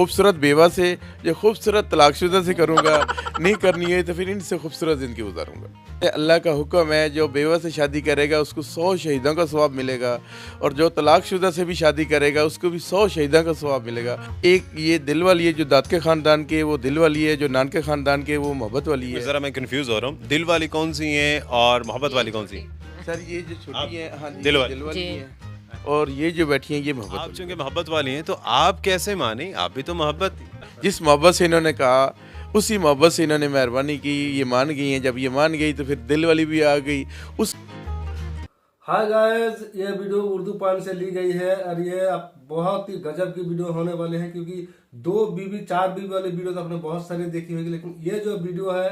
खूबसूरत बेवा से, जो खूबसूरत तलाकशुदा से करूँगा, नहीं करनी है तो फिर इनसे खूबसूरत ज़िंदगी गुजारूँगा। अल्लाह का हुक्म है, जो बेवा से शादी करेगा उसको 100 शहीदों का सवाब मिलेगा, और जो तलाकशुदा से भी शादी करेगा उसको भी 100 शहीदों का सवाब मिलेगा। एक ये दिल वाली है जो दाद के ख़ानदान के, वो दिल वाली है जो नान के ख़ानदान के, वो मोहब्बत वाली है। ज़रा मैं कंफ्यूज हो रहा हूँ, दिल वाली कौन सी है और मोहब्बत वाली कौन सी? सर ये जो छोटी है, हाँ जी, दिल वाली। दिल वाली है, और ये जो बैठी हैं ये मोहब्बत आप वाली चूंकि मोहब्बत वाली हैं तो आप कैसे माने? आप भी तो मोहब्बत थी। है। जिस मोहब्बत से इन्होंने कहा, उसी मोहब्बत से इन्होंने मेहरबानी की, ये मान गई हैं। जब ये मान गई तो फिर दिल वाली भी आ गई। उस हाय गाइस, ये वीडियो उर्दू पॉइंट से ली गई है और ये अब बहुत ही गजब की वीडियो होने वाले हैं, क्योंकि 2 बीवी 4 बीवी वाली वीडियो तो आपने बहुत सारी देखी होगी, लेकिन ये जो वीडियो है,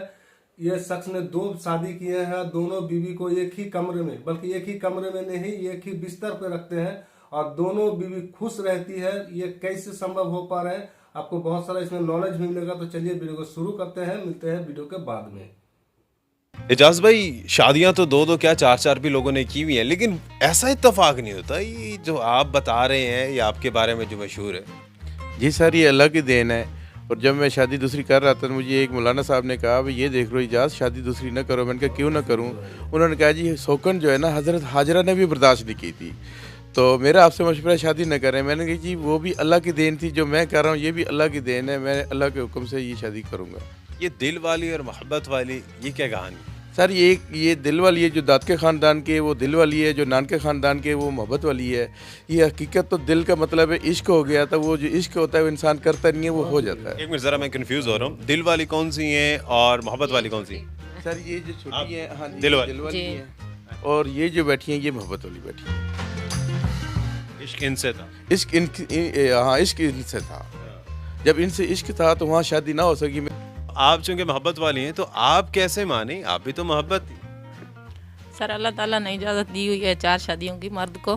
ये शख्स ने 2 शादी किए हैं, दोनों बीवी को एक ही कमरे में, बल्कि एक ही कमरे में नहीं, एक ही बिस्तर पे रखते हैं और दोनों बीवी खुश रहती है। ये कैसे संभव हो पा रहा है, आपको बहुत सारा इसमें नॉलेज भी मिलेगा। तो चलिए वीडियो को शुरू करते हैं, मिलते हैं वीडियो के बाद में। एजाज भाई, शादियां तो 2-2 क्या 4-4 भी लोगों ने की हुई है, लेकिन ऐसा इत्तेफाक नहीं होता। ये जो आप बता रहे हैं, ये आपके बारे में जो मशहूर है। जी सर, ये अल्लाह की देन है। और जब मैं शादी दूसरी कर रहा था तो मुझे एक मौलाना साहब ने कहा, भाई ये देख लो इजाज़, शादी दूसरी ना करो। मैंने कहा क्यों ना करूं? उन्होंने कहा जी सौकन जो है ना, हज़रत हाजरा ने भी बर्दाश्त नहीं की थी, तो मेरा आपसे मशवरा शादी न करें। मैंने कहा जी वो भी अल्लाह की देन थी, जो मैं कर रहा हूँ ये भी अल्लाह की देन है, मैं अल्लाह के हुक्म से ये शादी करूँगा। ये दिल वाली और मोहब्बत वाली, ये क्या कहानी? सर ये दिल वाली है जो दाद के ख़ानदान के, वो दिल वाली है जो नान के ख़ानदान के, वो मोहब्बत वाली है। ये हकीकत तो दिल का मतलब है इश्क हो गया था, वो जो इश्क होता है वो इंसान करता नहीं है, वो हो जाता है। एक मिनट, जरा मैं कंफ्यूज हो रहा हूँ, दिल वाली कौन सी है और मोहब्बत वाली कौन सी? सर ये जो छोटी है, हाँ जी, दिल वाली। दिल वाली है, और ये जो बैठी हैं ये मोहब्बत वाली बैठी है। इश्क इनसे था। इश्क हाँ, इश्क इनसे था। जब इनसे इश्क था तो वहाँ शादी ना हो सकी। आप चूंकि मोहब्बत वाली हैं तो आप कैसे माने? आप भी तो मोहब्बत थी। सर अल्लाह ताला ने इजाज़त दी हुई है 4 शादियों की मर्द को,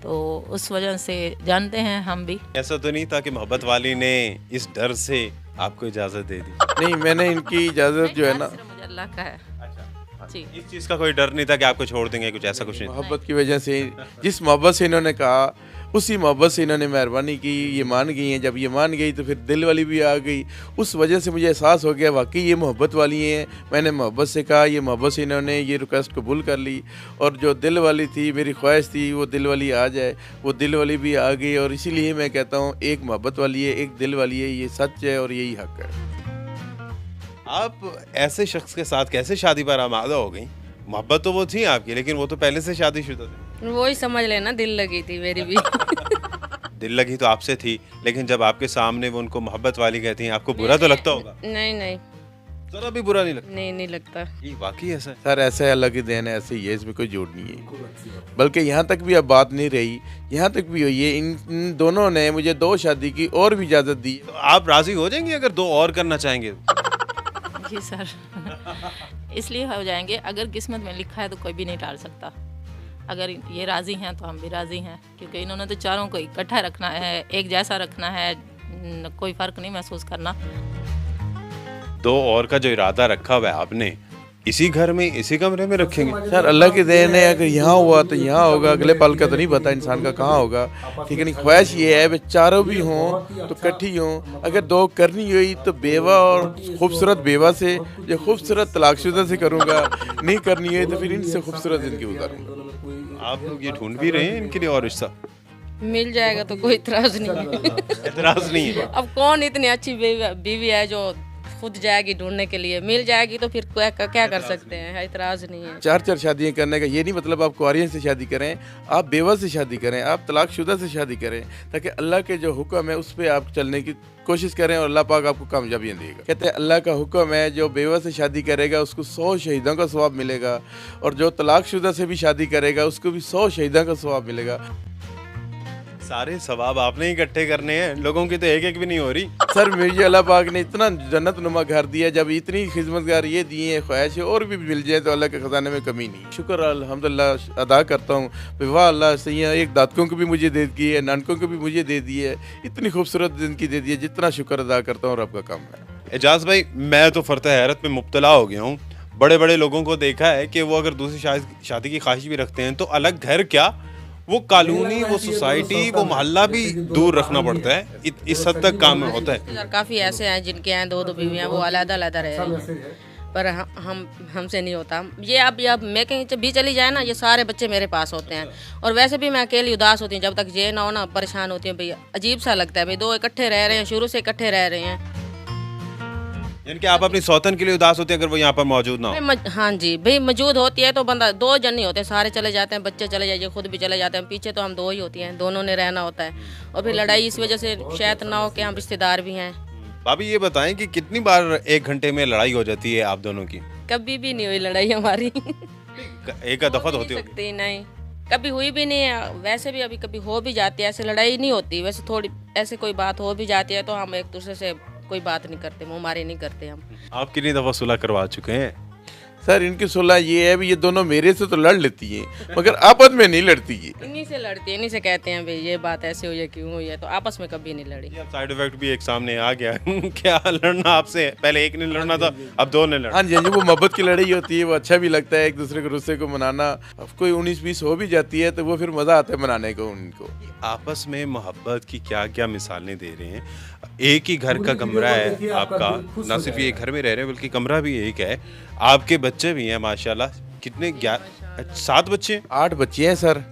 तो उस वजह से जानते हैं हम भी। ऐसा तो नहीं था कि मोहब्बत वाली ने इस डर से आपको इजाजत दे दी? नहीं, मैंने इनकी इजाज़त जो है ना, सिर्फ मुझे अल्लाह का है जी। इस चीज का कोई डर नहीं था कि आपको छोड़ देंगे, कुछ ऐसा कुछ नहीं था? मोहब्बत की वजह से, जिस मोहब्बत से इन्होंने कहा, उसी मोहब्बत से इन्होंने मेहरबानी की, ये मान गई हैं। जब ये मान गई तो फिर दिल वाली भी आ गई। उस वजह से मुझे एहसास हो गया वाकई ये मोहब्बत वाली हैं। मैंने मोहब्बत से कहा, ये मोहब्बत से इन्होंने ये रिक्वेस्ट कबूल कर ली, और जो दिल वाली थी, मेरी ख्वाहिश थी वो दिल वाली आ जाए, वो दिल वाली भी आ गई। और इसीलिए मैं कहता हूँ एक मोहब्बत वाली है, एक दिल वाली है, ये सच है और यही हक है। आप ऐसे शख्स के साथ कैसे शादी पर आमादा हो गई? मोहब्बत तो वो थी आपकी, लेकिन वो तो पहले से शादीशुदा थे। वही समझ लेना, दिल लगी थी मेरी भी। दिल लगी तो आपसे थी, लेकिन जब आपके सामने वो उनको मोहब्बत वाली कहती हैं, आपको बुरा तो लगता होगा? नहीं नहीं जरा भी बुरा नहीं लगता? नहीं नहीं लगता। ये वाकई ऐसा है? सर ऐसा है, अल्लाह की देन है, ऐसे ही है, इसमें कोई जोड़ नहीं है। बल्कि यहाँ तक भी अब बात नहीं रही, यहाँ तक भी हुई है। इन दोनों ने मुझे 2 शादी की और भी इजाज़त दी। तो आप राजी हो जाएंगे अगर 2 और करना चाहेंगे? जी सर, इसलिए हो जाएंगे, अगर किस्मत में लिखा है तो कोई भी नहीं टाल सकता। अगर ये राज़ी हैं तो हम भी राज़ी हैं, क्योंकि इन्होंने तो चारों को इकट्ठा रखना है, एक जैसा रखना है, कोई फ़र्क नहीं महसूस करना। 2 और का जो इरादा रखा हुआ है आपने, इसी घर में, इसी कमरे में रखेंगे? सर अल्लाह की देन है, अगर यहाँ हुआ तो यहाँ होगा, अगले पल का तो नहीं पता इंसान का कहाँ होगा। ठीक है, नहीं, ख्वाहिश ये है वे चारों भी हों तो इकट्ठी हों। अगर 2 करनी हुई तो बेवा और खूबसूरत बेवा से, जो खूबसूरत तलाकशुदा से करूँगा, नहीं करनी हुई तो फिर इनसे खूबसूरत ज़िंदगी गुजारूँगा। आप लोग ये ढूंढ भी रहे हैं इनके लिए और रिश्ता? मिल जाएगा तो कोई इतराज नहीं है। एतराज नहीं है? अब कौन इतनी अच्छी बीवी है जो खुद जाएगी ढूंढने के लिए? मिल जाएगी तो फिर क्या कर सकते हैं, इतराज नहीं है। 4 शादियाँ करने का ये नहीं मतलब आप कुंवारियों से शादी करें, आप बेवा से शादी करें, आप तलाकशुदा से शादी करें, ताकि अल्लाह के जो हुक्म है उस पर आप चलने की कोशिश करें और अल्लाह पाक आपको कामयाबियाँ देगा। कहते हैं अल्लाह का हुक्म है, जो बेवा से शादी करेगा उसको 100 शहीदों का सवाब मिलेगा, और जो तलाकशुदा से भी शादी करेगा उसको भी 100 शहीदों का सवाब मिलेगा। सारे सवाब आपने इकट्ठे करने हैं, लोगों की तो एक एक भी नहीं हो रही। सर मुझे अल्लाह पाक ने इतना जन्नत नुमा घर दिया, जब इतनी खिदमतगार ये दिए हैं, ख्वाहिश और भी मिल जाए तो अल्लाह के ख़जाने में कमी नहीं। शुक्र अल्हम्दुलिल्लाह अदा करता हूँ, वाह अल्लाह सही है। एक दादकों को भी मुझे दे दी है, नानकों को भी मुझे दे दी है, इतनी खूबसूरत ज़िंदगी दे दी है, जितना शुक्र अदा करता हूँ रब का काम है। एजाज भाई, मैं तो फर्त हैरत में मुब्तला हो गया हूँ। बड़े बड़े लोगों को देखा है कि वो अगर दूसरी शादी की ख्वाहिश भी रखते हैं तो अलग घर क्या, वो कॉलोनी, वो सोसाइटी, वो मोहल्ला भी दूर रखना पड़ता है, इस हद तक काम होता है। सर काफ़ी ऐसे हैं जिनके हैं दो दो बीवियाँ, वो अलग-अलग रहे हैं, पर हमसे नहीं होता ये। अब मैं कहीं भी चली जाए ना, ये सारे बच्चे मेरे पास होते हैं, और वैसे भी मैं अकेली उदास होती हूँ जब तक ये ना हो ना, परेशान होती हूँ भैया। अजीब सा लगता है भाई, दो इकट्ठे रह रहे हैं, शुरू से इकट्ठे रह रहे हैं। यानी कि आप अपनी सौतन के लिए उदास होते हैं अगर वो यहाँ पर मौजूद ना हो? हाँ जी भाई, मौजूद होती है तो बंदा, दो जन नहीं होते, सारे चले जाते हैं, बच्चे चले जाइए, खुद भी चले जाते हैं, पीछे तो हम दो ही होती हैं, दोनों ने रहना होता है। और फिर लड़ाई इस वजह से शायद ना हो कि हम रिश्तेदार भी हैं। भाभी ये बताएं कि कितनी बार एक घंटे में लड़ाई हो जाती है आप दोनों की? कभी भी नहीं हुई लड़ाई हमारी। एक दफा तो होती होगी। सकती नहीं, कभी हुई भी नहीं है। वैसे भी अभी कभी हो भी जाती है, ऐसे लड़ाई नहीं होती, वैसे थोड़ी ऐसे कोई बात हो भी जाती है तो हम एक दूसरे से कोई बात नहीं करते, मुँहमारी नहीं करते हम। आप कितनी दफा सुलह करवा चुके हैं? सर इनकी सुलह ये है भी, ये दोनों मेरे से तो लड़ लेती हैं मगर आपस में नहीं लड़ती ये। इन्हीं से लड़ती है, इन्हीं से कहते हैं भाई ये बात ऐसे हुई है, क्यों हुई है, तो आपस में कभी नहीं लड़ी। अब साइड इफेक्ट भी एक सामने आ गया। क्या लड़ना आपसे, पहले एक ने लड़ना था, अब दो ने लड़ना। हाँ जी, हाँ जी, वो मोहब्बत की लड़ाई होती है, वो अच्छा भी लगता है एक दूसरे को गुस्से को मनाना। अब कोई 19-20 हो भी जाती है तो वो फिर मज़ा आता है मनाने को उनको। आपस में मोहब्बत की क्या क्या मिसालें दे रहे हैं। एक ही घर का कमरा है आपका, ना सिर्फ ये घर में रह रहे हैं बल्कि कमरा भी एक है, आपके बच्चे भी हैं माशाल्लाह। कितने 7 बच्चे? 8 बच्चे हैं सर,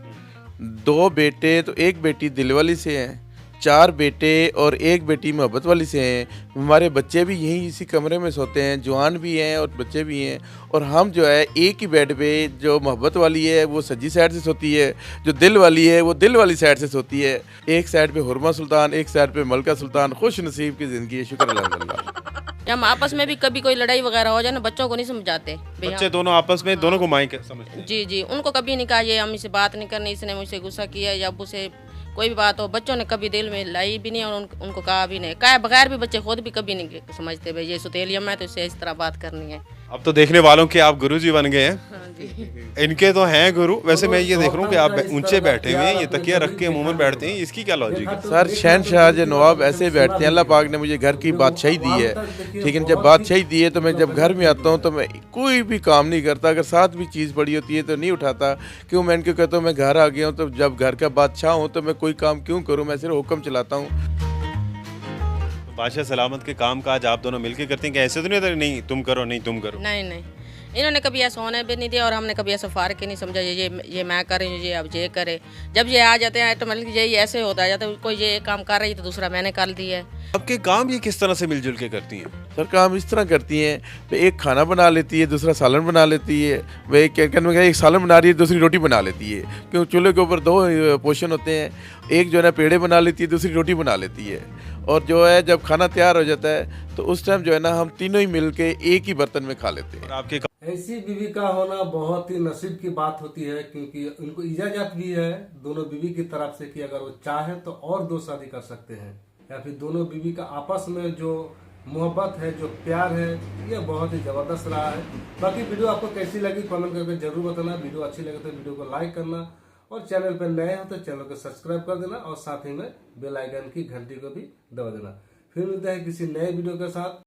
2 बेटे तो एक बेटी दिलवाली से हैं, 4 बेटे और एक बेटी मोहब्बत वाली से हैं। हमारे बच्चे भी यहीं इसी कमरे में सोते हैं, जवान भी हैं और बच्चे भी हैं। और हम जो है एक ही बेड पे, जो मोहब्बत वाली है वो सज्जी साइड से सोती है, जो दिल वाली है वो दिल वाली साइड से सोती है। एक साइड पे हुरमा सुल्तान, एक साइड पे मलका सुल्तान। खुश नसीब की ज़िंदगी है, शुक्र अल्हम्दुलिल्लाह। हम आपस में भी कभी कोई लड़ाई वगैरह हो जाए ना, बच्चों को नहीं समझाते भैया। बच्चे दोनों आपस में दोनों को माई समझते हैं। जी जी, उनको कभी नहीं कहा ये अम्मी से बात नहीं करनी, इसने मुझसे गुस्सा किया, या अब्बू से कोई भी बात हो, बच्चों ने कभी दिल में लाई भी नहीं, और उनको कहा भी नहीं। कहा बगैर भी बच्चे खुद भी कभी नहीं समझते भाई ये सुतेलियम है तो इससे इस तरह बात करनी है। अब तो देखने वालों के आप गुरु जी बन गए हैं। हाँ जी। इनके तो हैं गुरु। वैसे मैं ये देख रहा हूँ कि आप ऊंचे बैठे हुए हैं, ये तकिया रख के अमूमन बैठते हैं, इसकी क्या लॉजिक है? सर शहनशाह जो नवाब ऐसे बैठते हैं। अल्लाह पाक ने मुझे घर की बादशाही दी है, ठीक है। जब बादशाही दी है तो मैं जब घर में आता हूँ तो मैं कोई भी काम नहीं करता, अगर साथ भी चीज़ पड़ी होती है तो नहीं उठाता। क्यों? मैं इनको कहता हूँ मैं घर आ गया हूँ, तो जब घर का बादशाह हूँ तो मैं कोई काम क्यों करूँ, मैं सिर्फ हुक्म चलाता हूँ। बादशाह सलामत के काम काज आप दोनों मिलके करते हैं क्या? ऐसे तो नहीं होता नहीं तुम करो, नहीं तुम करो? नहीं नहीं, इन्होंने कभी ऐसा होने भी नहीं दिया, और हमने कभी ऐसा फार्क ही नहीं समझा ये मैं कर रही हूँ, ये अब ये करे। जब ये आ जाते हैं ऑटोमेटिक यही ऐसे होता है, तो कोई ये काम कर रही है तो दूसरा मैंने कर दिया है। आपके काम ये किस तरह से मिलजुल के करती हैं? सर काम इस तरह करती हैं, वे एक खाना बना लेती है, दूसरा सालन बना लेती है। वे एक सालन बना रही है, दूसरी रोटी बना लेती है, क्यों चूल्हे के ऊपर 2 पोर्शन होते हैं। एक जो है ना पेड़े बना लेती है, दूसरी रोटी बना लेती है। और जो है जब खाना तैयार हो जाता है तो उस टाइम जो है ना हम तीनों ही मिलके एक ही बर्तन में खा लेते हैं। आपके ऐसी बीवी का होना बहुत ही नसीब की बात होती है, क्योंकि उनको इजाजत भी है दोनों बीवी की तरफ से कि अगर वो चाहे तो और 2 शादी कर सकते हैं, या फिर दोनों बीवी का आपस में जो मोहब्बत है, जो प्यार है, ये बहुत ही ज़बरदस्त रहा है। बाकी वीडियो आपको कैसी लगी कमेंट करके जरूर बताना। वीडियो अच्छी लगे तो वीडियो को लाइक करना, और चैनल पर नए हो तो चैनल को सब्सक्राइब कर देना, और साथ ही में बेल आइकन की घंटी को भी दबा देना। फिर मिलते हैं किसी नए वीडियो के साथ।